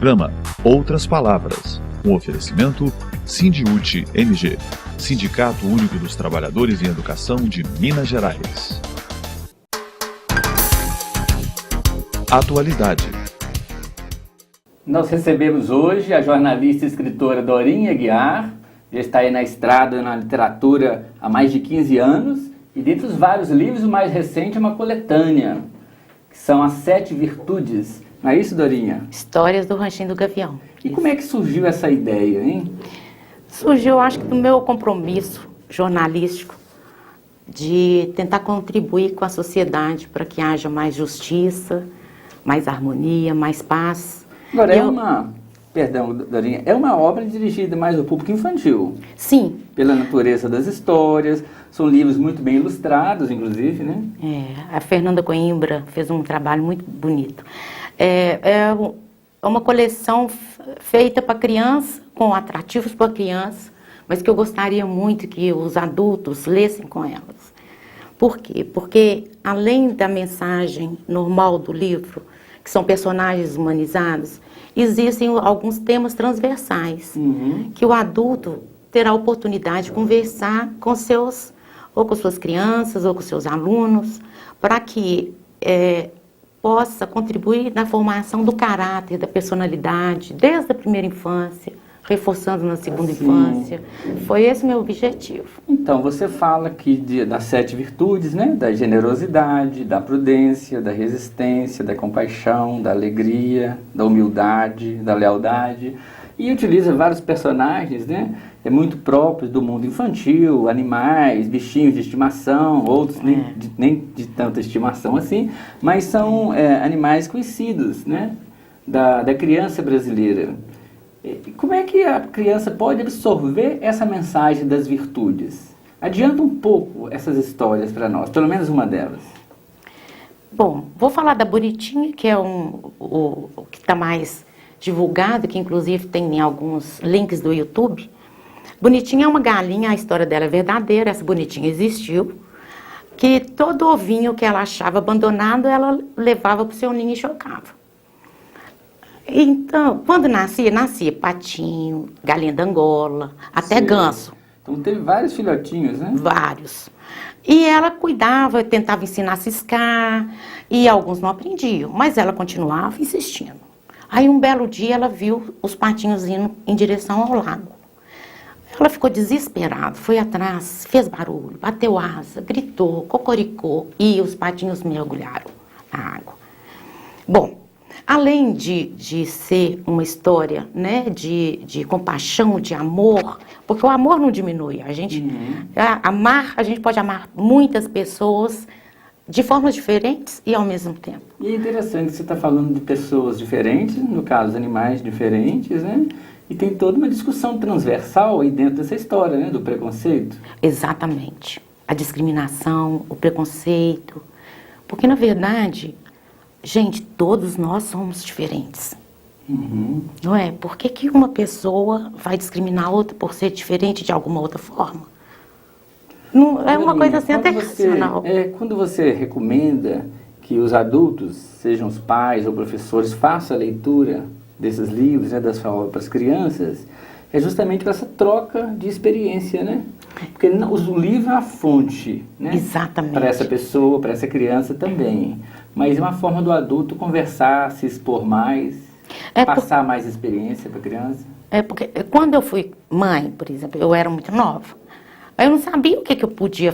programa Outras Palavras, um oferecimento Sindiúte MG, Sindicato Único dos Trabalhadores em Educação de Minas Gerais. Atualidade. Nós recebemos hoje a jornalista e escritora Dorinha Aguiar, já está aí na estrada na literatura há mais de 15 anos, e dentre os vários livros, o mais recente é uma coletânea, que são As Sete Virtudes. Não é isso, Dorinha? Histórias do Ranchinho do Gavião. E como é que surgiu essa ideia, hein? Surgiu, acho que, do meu compromisso jornalístico de tentar contribuir com a sociedade para que haja mais justiça, mais harmonia, mais paz. Agora, Perdão, Dorinha, é uma obra dirigida mais ao público infantil. Sim. Pela natureza das histórias, são livros muito bem ilustrados, inclusive, né? A Fernanda Coimbra fez um trabalho muito bonito. É uma coleção feita para criança, com atrativos para criança, mas que eu gostaria muito que os adultos lessem com elas. Por quê? Porque, além da mensagem normal do livro, que são personagens humanizados, existem alguns temas transversais, que o adulto terá a oportunidade de conversar com ou com suas crianças, ou com seus alunos, para que possa contribuir na formação do caráter, da personalidade, desde a primeira infância, reforçando na segunda infância. Foi esse meu objetivo. Então, você fala aqui das 7 virtudes, né? Da generosidade, da prudência, da resistência, da compaixão, da alegria, da humildade, da lealdade. E utiliza vários personagens, né? Muito próprios do mundo infantil, animais, bichinhos de estimação, outros nem de tanta estimação assim, mas são animais conhecidos, né? Da criança brasileira. Como é que a criança pode absorver essa mensagem das virtudes? Adianta um pouco essas histórias para nós, pelo menos uma delas. Bom, vou falar da Bonitinha, que é o que está mais divulgado, que inclusive tem em alguns links do YouTube. Bonitinha é uma galinha, a história dela é verdadeira, essa Bonitinha existiu, que todo ovinho que ela achava abandonado, ela levava para o seu ninho e chocava. Então, quando nascia patinho, galinha da Angola, até ganso. Então teve vários filhotinhos, né? Vários. E ela cuidava, tentava ensinar a ciscar, e alguns não aprendiam, mas ela continuava insistindo. Aí um belo dia ela viu os patinhos indo em direção ao lago. Ela ficou desesperada, foi atrás, fez barulho, bateu asa, gritou, cocoricou, e os patinhos mergulharam na água. Bom, além de ser uma história, né, de compaixão, de amor, porque o amor não diminui, a gente a gente pode amar muitas pessoas de formas diferentes e ao mesmo tempo. E é interessante que você está falando de pessoas diferentes, no caso animais diferentes, né? E tem toda uma discussão transversal aí dentro dessa história, né, do preconceito. Exatamente. A discriminação, o preconceito, porque na verdade, gente, todos nós somos diferentes. Não é? Por que uma pessoa vai discriminar a outra por ser diferente de alguma outra forma? Não, é uma coisa assim até racional. Quando você recomenda que os adultos, sejam os pais ou professores, façam a leitura desses livros, né, das falas para as crianças, é justamente para essa troca de experiência, né? Porque o livro é a fonte, né? Exatamente. Para essa pessoa, para essa criança também. Mas é uma forma do adulto conversar, se expor mais, passar mais experiência para a criança. Porque quando eu fui mãe, por exemplo, eu era muito nova. Eu não sabia o que eu podia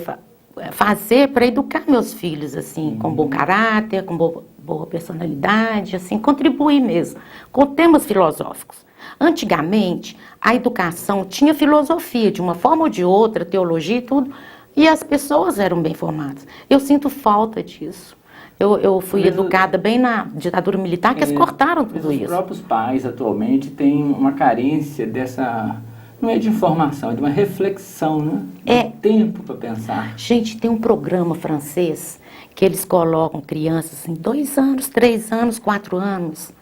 fazer para educar meus filhos, assim, com bom caráter, com boa personalidade, assim, contribuir mesmo, com temas filosóficos. Antigamente, a educação tinha filosofia, de uma forma ou de outra, teologia e tudo, e as pessoas eram bem formadas. Eu sinto falta disso. Eu fui educada bem na ditadura militar, que eles cortaram tudo isso. Os próprios pais, atualmente, têm uma carência dessa... Não é de informação, é de uma reflexão, né? Tempo para pensar. Gente, tem um programa francês que eles colocam crianças em 2 anos, 3 anos, 4 anos,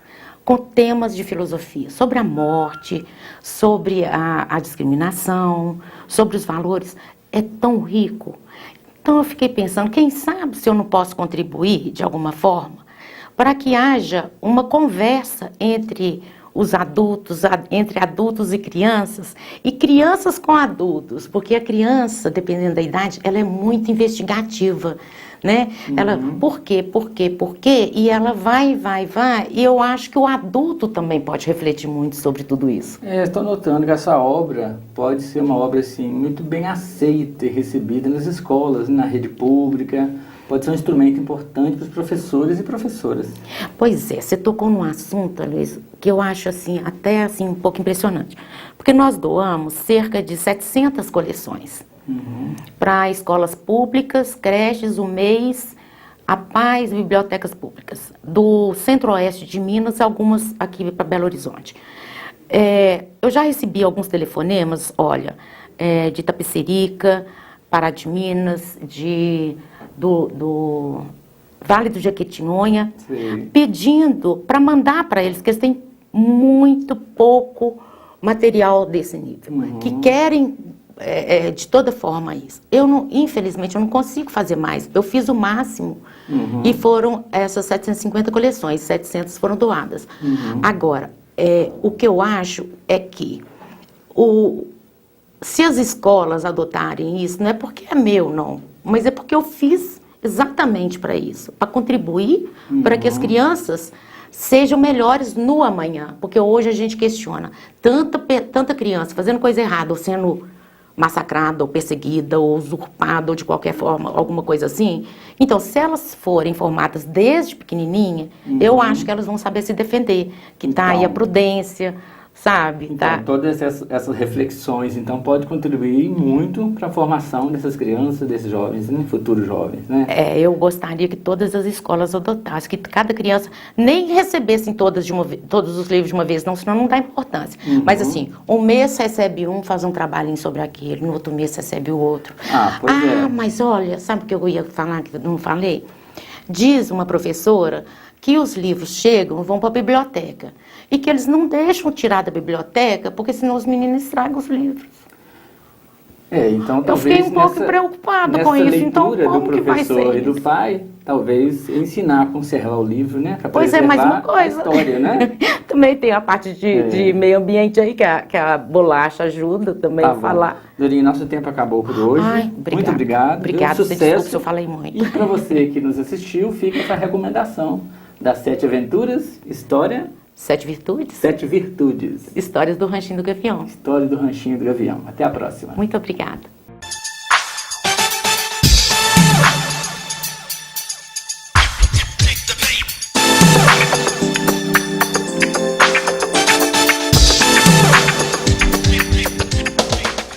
com temas de filosofia, sobre a morte, sobre a discriminação, sobre os valores. É tão rico. Então eu fiquei pensando, quem sabe se eu não posso contribuir de alguma forma para que haja uma conversa entre os adultos, entre adultos e crianças com adultos, porque a criança, dependendo da idade, ela é muito investigativa, né? Ela, por quê, e ela vai, e eu acho que o adulto também pode refletir muito sobre tudo isso. Estou notando que essa obra pode ser uma obra, assim, muito bem aceita e recebida nas escolas, na rede pública. Pode ser um instrumento importante para os professores e professoras. Pois é, você tocou num assunto, Luiz, que eu acho assim, até assim, um pouco impressionante. Porque nós doamos cerca de 700 coleções para escolas públicas, creches, o MEIs, a Paz, bibliotecas públicas, do Centro-Oeste de Minas, algumas aqui para Belo Horizonte. Eu já recebi alguns telefonemas, olha, de Itapecerica, Pará de Minas, do Vale do Jequitinhonha, pedindo para mandar para eles, que eles têm muito pouco material desse nível, que querem de toda forma isso. Infelizmente, eu não consigo fazer mais. Eu fiz o máximo e foram essas 750 coleções, 700 foram doadas. Agora, o que eu acho é que se as escolas adotarem isso, não é porque é meu, não, mas é porque eu fiz exatamente para isso, para contribuir para que as crianças sejam melhores no amanhã, porque hoje a gente questiona tanta criança fazendo coisa errada, ou sendo massacrada, ou perseguida, ou usurpada, ou de qualquer forma, alguma coisa assim. Então, se elas forem formadas desde pequenininha, eu acho que elas vão saber se defender, que tá aí a prudência, sabe? Então, tá? Todas essas reflexões, então, pode contribuir muito para a formação dessas crianças, desses jovens, né? Futuros jovens, né? Eu gostaria que todas as escolas adotassem, que cada criança nem recebessem todos os livros de uma vez, não, senão não dá importância. Mas assim, um mês recebe um, faz um trabalhinho sobre aquele, no outro mês recebe o outro. Mas olha, sabe o que eu ia falar, que eu não falei? Diz uma professora que os livros chegam, vão para a biblioteca. E que eles não deixam tirar da biblioteca, porque senão os meninos estragam os livros. Então eu fiquei um pouco preocupada com isso. Então, como do que vai professor ser e do isso? pai, talvez ensinar a conservar o livro, né? Para Pois é, mais uma coisa. A história, né? Também tem a parte de meio ambiente aí, que a bolacha ajuda também a falar. Dorinha, nosso tempo acabou por hoje. Muito obrigado. Obrigada, sucesso. Desculpa se eu falei muito. E para você que nos assistiu, fica essa recomendação das 7 aventuras, história... 7 virtudes? 7 virtudes. Histórias do Ranchinho do Gavião. História do Ranchinho do Gavião. Até a próxima. Muito obrigada.